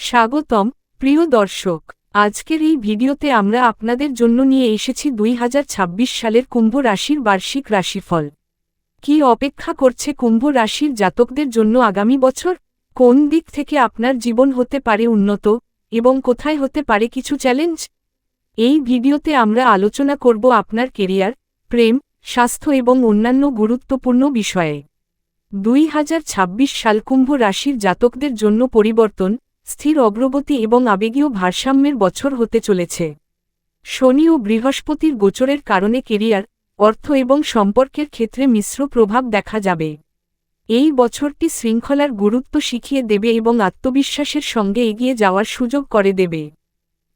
স্বাগতম প্রিয় দর্শক। আজকের এই ভিডিওতে আমরা আপনাদের জন্য নিয়ে এসেছি 2026 সালের কুম্ভ রাশির বার্ষিক রাশিফল। কি অপেক্ষা করছে কুম্ভ রাশির জাতকদের জন্য আগামী বছর? কোন দিক থেকে আপনার জীবন হতে পারে উন্নত এবং কোথায় হতে পারে কিছু চ্যালেঞ্জ? এই ভিডিওতে আমরা আলোচনা করব আপনার কেরিয়ার, প্রেম, স্বাস্থ্য এবং অন্যান্য গুরুত্বপূর্ণ বিষয়ে। 2026 সাল কুম্ভ রাশির জাতকদের জন্য পরিবর্তন, স্থির অগ্রগতি এবং আবেগীয় ভারসাম্যের বছর হতে চলেছে। শনি ও বৃহস্পতির গোচরের কারণে কেরিয়ার, অর্থ এবং সম্পর্কের ক্ষেত্রে মিশ্র প্রভাব দেখা যাবে। এই বছরটি শৃঙ্খলার গুরুত্ব শিখিয়ে দেবে এবং আত্মবিশ্বাসের সঙ্গে এগিয়ে যাওয়ার সুযোগ করে দেবে।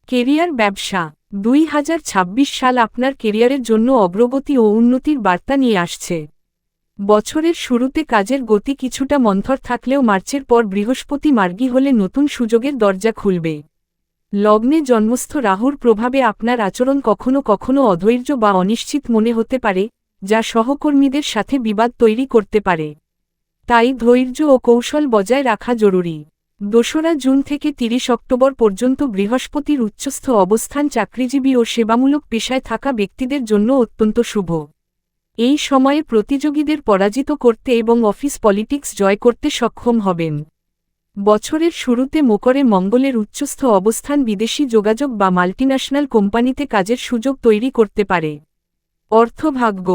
কেরিয়ার, ব্যবসা। 2026 সাল আপনার কেরিয়ারের জন্য অগ্রগতি ও উন্নতির বার্তা নিয়ে আসছে। বছরের শুরুতে কাজের গতি কিছুটা মন্থর থাকলেও মার্চের পর বৃহস্পতি মার্গী হলে নতুন সুযোগের দরজা খুলবে। লগ্নে জন্মস্থ রাহুর প্রভাবে আপনার আচরণ কখনো কখনো অধৈর্য বা অনিশ্চিত মনে হতে পারে, যা সহকর্মীদের সাথে বিবাদ তৈরি করতে পারে। তাই ধৈর্য ও কৌশল বজায় রাখা জরুরি। 2 জুন থেকে 30 অক্টোবর পর্যন্ত বৃহস্পতির উচ্চস্থ অবস্থান চাকরিজীবী ও সেবামূলক পেশায় থাকা ব্যক্তিদের জন্য অত্যন্ত শুভ। এই সময়ে প্রতিযোগীদের পরাজিত করতে এবং অফিস পলিটিক্স জয় করতে সক্ষম হবেন। বছরের শুরুতে মকরে মঙ্গলের উচ্চস্থ অবস্থান বিদেশি যোগাযোগ বা মাল্টিন্যাশনাল কোম্পানিতে কাজের সুযোগ তৈরি করতে পারে। অর্থভাগ্য।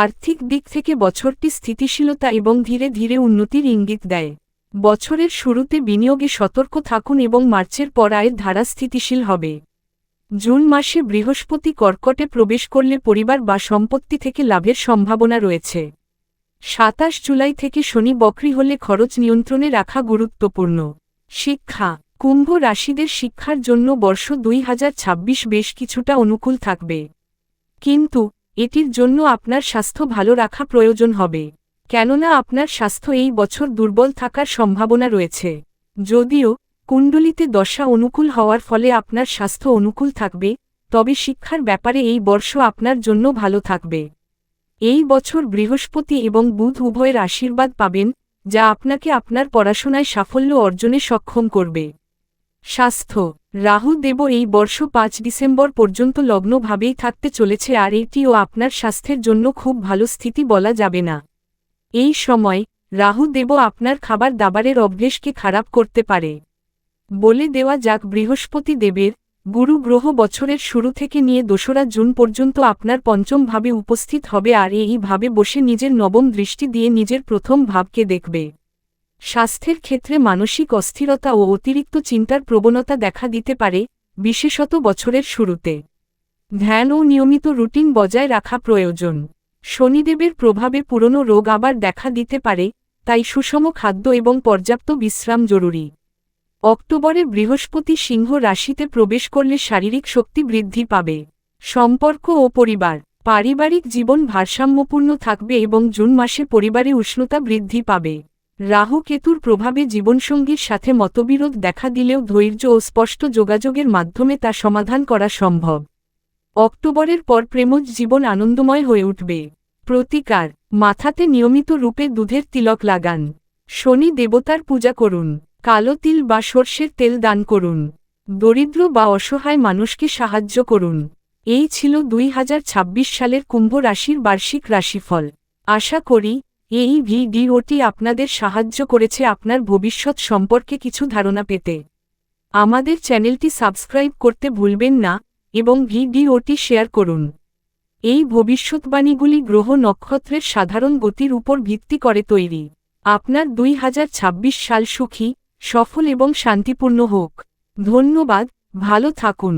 আর্থিক দিক থেকে বছরটি স্থিতিশীলতা এবং ধীরে ধীরে উন্নতির ইঙ্গিত দেয়। বছরের শুরুতে বিনিয়োগে সতর্ক থাকুন এবং মার্চের পর আয়ের ধারা স্থিতিশীল হবে। জুন মাসে বৃহস্পতি কর্কটে প্রবেশ করলে পরিবার বা সম্পত্তি থেকে লাভের সম্ভাবনা রয়েছে। 27 জুলাই থেকে শনি বক্রী হলে খরচ নিয়ন্ত্রণে রাখা গুরুত্বপূর্ণ। শিক্ষা। কুম্ভ রাশিদের শিক্ষার জন্য বর্ষ 2026 বেশ কিছুটা অনুকূল থাকবে। কিন্তু এটির জন্য আপনার স্বাস্থ্য ভালো রাখা প্রয়োজন হবে, কেননা আপনার স্বাস্থ্য এই বছর দুর্বল থাকার সম্ভাবনা রয়েছে। যদিও কুণ্ডলিতে দশা অনুকূল হওয়ার ফলে আপনার স্বাস্থ্য অনুকূল থাকবে, তবে শিক্ষার ব্যাপারে এই বর্ষ আপনার জন্য ভালো থাকবে। এই বছর বৃহস্পতি এবং বুধ উভয়ের আশীর্বাদ পাবেন, যা আপনাকে আপনার পড়াশোনায় সাফল্য অর্জনে সক্ষম করবে। স্বাস্থ্য। রাহু দেব এই বর্ষ 5 ডিসেম্বর পর্যন্ত লগ্নভাবেই থাকতে চলেছে, আর এটিও আপনার স্বাস্থ্যের জন্য খুব ভালো স্থিতি বলা যাবে না। এই সময় রাহু দেব আপনার খাবার দাবারের অভ্যেসকে খারাপ করতে পারে। বলে দেওয়া যাক, বৃহস্পতি দেবের গুরু গ্রহ বছরের শুরু থেকে নিয়ে 2 জুন পর্যন্ত আপনার পঞ্চম ভাবে উপস্থিত হবে, আর এই ভাবে বসে নিজের নবম দৃষ্টি দিয়ে নিজের প্রথম ভাবকে দেখবে। স্বাস্থ্যের ক্ষেত্রে মানসিক অস্থিরতা ও অতিরিক্ত চিন্তার প্রবণতা দেখা দিতে পারে, বিশেষত বছরের শুরুতে। ধ্যান ও নিয়মিত রুটিন বজায় রাখা প্রয়োজন। শনিদেবের প্রভাবে পুরনো রোগ আবার দেখা দিতে পারে, তাই সুষম খাদ্য এবং পর্যাপ্ত বিশ্রাম জরুরি। অক্টোবরে বৃহস্পতি সিংহ রাশিতে প্রবেশ করলে শারীরিক শক্তি বৃদ্ধি পাবে। সম্পর্ক ও পরিবার। পারিবারিক জীবন ভারসাম্যপূর্ণ থাকবে এবং জুন মাসে পরিবারে উষ্ণতা বৃদ্ধি পাবে। রাহু কেতুর প্রভাবে জীবনসঙ্গীর সাথে মতবিরোধ দেখা দিলেও ধৈর্য ও স্পষ্ট যোগাযোগের মাধ্যমে তা সমাধান করা সম্ভব। অক্টোবরের পর প্রেমজ জীবন আনন্দময় হয়ে উঠবে। প্রতিকার। মাথাতে নিয়মিত রূপে দুধের তিলক লাগান। শনি দেবতার পূজা করুন। কালো তিল বা সর্ষের তেল দান করুন। দরিদ্র বা অসহায় মানুষকে সাহায্য করুন। এই ছিল 2026 সালের কুম্ভ রাশির বার্ষিক রাশিফল। আশা করি এই ভিডিওটি আপনাদের সাহায্য করেছে আপনার ভবিষ্যৎ সম্পর্কে কিছু ধারণা পেতে। আমাদের চ্যানেলটি সাবস্ক্রাইব করতে ভুলবেন না এবং ভিডিওটি শেয়ার করুন। এই ভবিষ্যৎবাণীগুলি গ্রহ নক্ষত্রের সাধারণ গতির উপর ভিত্তি করে তৈরি। আপনার 2026 সাল সুখী, সফল এবং শান্তিপূর্ণ হোক। ধন্যবাদ, ভালো থাকুন।